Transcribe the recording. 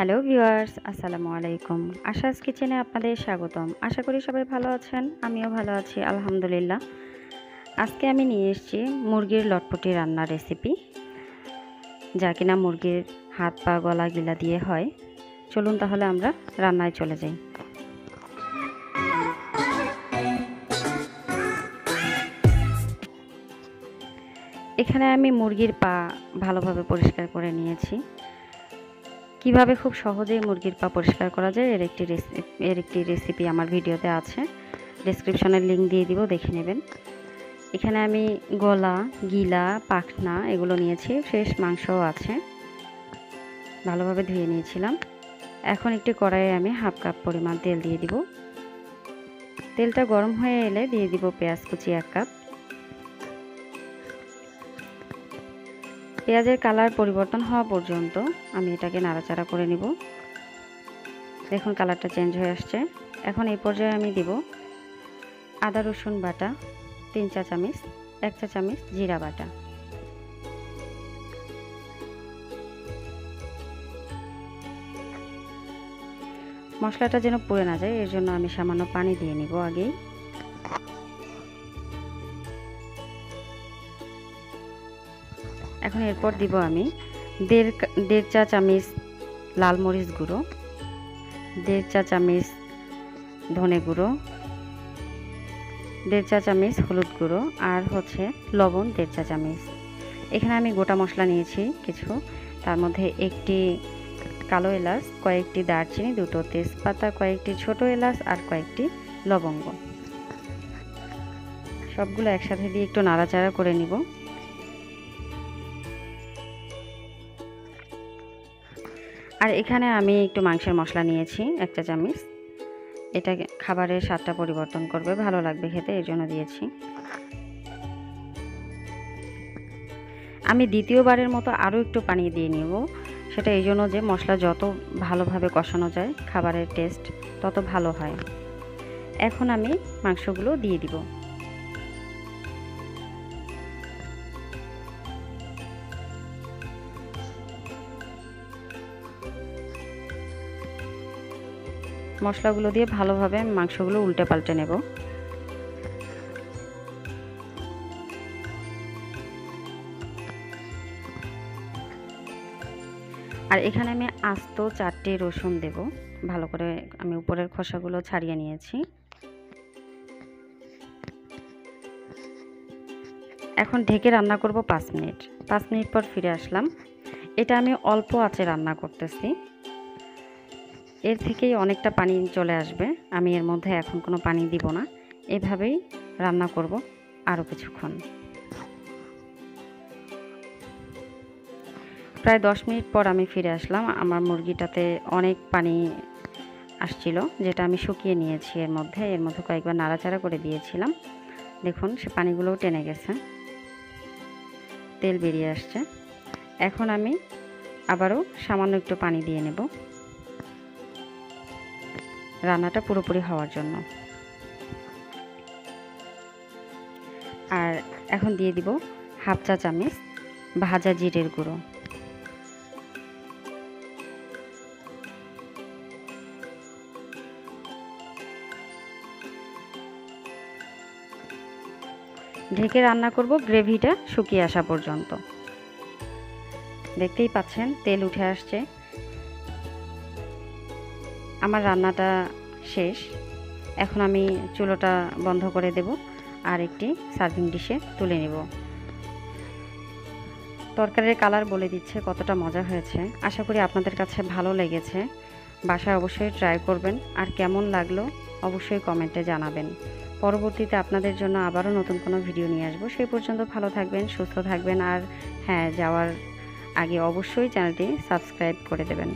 Hello viewers, আসসালামু আলাইকুম। আশাস কিচেনে আপনাদের স্বাগতম। আশা করি সবাই ভালো আছেন, আমিও ভালো আছি আলহামদুলিল্লাহ। আজকে আমি নিয়ে এসেছি মুরগির লটপটি রান্নার রেসিপি, যা কিনা মুরগির হাত পা গলা গিলা দিয়ে হয়। চলুন তাহলে আমরা রান্নায় চলে যাই। এখানে আমি মুরগির পা ভালোভাবে পরিষ্কার করে নিয়েছি। কিভাবে খুব সহজেই মুরগির পা পরিষ্কার করা যায় এর একটি রেসিপি আমার ভিডিওতে আছে, ডেসক্রিপশনের লিঙ্ক দিয়ে দিব, দেখে নেবেন। এখানে আমি গলা গিলা পাখনা এগুলো নিয়েছি, ফ্রেশ মাংসও আছে, ভালোভাবে ধুয়ে নিয়েছিলাম। এখন একটি কড়াইয়ে আমি হাফ কাপ পরিমাণ তেল দিয়ে দিব। তেলটা গরম হয়ে এলে দিয়ে দিব পেঁয়াজ কুচি 1 কাপ। পেঁয়াজের কালার পরিবর্তন হওয়া পর্যন্ত আমি এটাকে নাড়াচাড়া করে নিব। দেখুন কালারটা চেঞ্জ হয়ে আসছে। এখন এই পর্যায়ে আমি দিব আদা রসুন বাটা 3 চা চামচ, 1 চা চামচ জিরা বাটা। মশলাটা যেন পুড়ে না যায় এর জন্য আমি সামান্য পানি দিয়ে নিব আগেই। এখন এরপর দিব আমি দেড় চা চামচ লাল মরিচ গুঁড়ো, 1.5 চা চামচ ধনে গুঁড়ো, 1.5 চা চামচ হলুদ গুঁড়ো, আর হচ্ছে লবণ 1.5 চা চামচ। এখানে আমি গোটা মশলা নিয়েছি কিছু, তার মধ্যে একটি কালো এলাচ, কয়েকটি দারচিনি, 2টো তেজপাতা, কয়েকটি ছোট এলাচ আর কয়েকটি লবঙ্গ। সবগুলো একসাথে দিয়ে একটু নাড়াচাড়া করে নিব। আর এখানে আমি একটু মাংসের মশলা নিয়েছি 1 চা চামচ। এটা খাবারের স্বাদটা পরিবর্তন করবে, ভালো লাগবে খেতে, এর জন্য দিয়েছি। আমি দ্বিতীয়বারের মতো আরও একটু পানি দিয়ে নিব, সেটা এই জন্য যে মশলা যত ভালোভাবে কষানো যায় খাবারের টেস্ট তত ভালো হয়। এখন আমি মাংসগুলো দিয়ে দিব। মশলাগুলো দিয়ে ভালোভাবে মাংসগুলো উল্টে পাল্টে নেব। আর এখানে আমি আস্ত 4টে রসুন দেব, ভালো করে আমি উপরের খোসাগুলো ছাড়িয়ে নিয়েছি। এখন ঢেকে রান্না করব 5 মিনিট। 5 মিনিট পর ফিরে আসলাম। এটা আমি অল্প আঁচে রান্না করতেছি, এর থেকেই অনেকটা পানি চলে আসবে। আমি এর মধ্যে এখন কোনো পানি দিব না, এভাবেই রান্না করব আরও কিছুক্ষণ। প্রায় 10 মিনিট পর আমি ফিরে আসলাম। আমার মুরগিটাতে অনেক পানি আসছিল, যেটা আমি শুকিয়ে নিয়েছি। এর মধ্যে কয়েকবার নাড়াচাড়া করে দিয়েছিলাম। দেখুন সে পানিগুলোও টেনে গেছে, তেল বেরিয়ে আসছে। এখন আমি আবারও সামান্য একটু পানি দিয়ে নেব রান্নাটা পুরোপুরি হওয়ার জন্য। আর এখন দিয়ে দিব হাফ চা চামচ ভাজা জিরের গুঁড়ো। ঢেকে রান্না করব গ্রেভিটা শুকিয়ে আসা পর্যন্ত। দেখতেই পাচ্ছেন তেল উঠে আসছে। আমার রান্নাটা শেষ। এখন আমি চুলোটা বন্ধ করে দেব আর একটি সার্ভিং ডিশে তুলে নেব। তরকারির কালার বলে দিচ্ছে কতটা মজা হয়েছে। আশা করি আপনাদের কাছে ভালো লেগেছে। বাসায় অবশ্যই ট্রাই করবেন, আর কেমন লাগলো অবশ্যই কমেন্টে জানাবেন। পরবর্তীতে আপনাদের জন্য আবারও নতুন কোনো ভিডিও নিয়ে আসবো। সেই পর্যন্ত ভালো থাকবেন, সুস্থ থাকবেন, আর হ্যাঁ, যাওয়ার আগে অবশ্যই চ্যানেলটি সাবস্ক্রাইব করে দেবেন।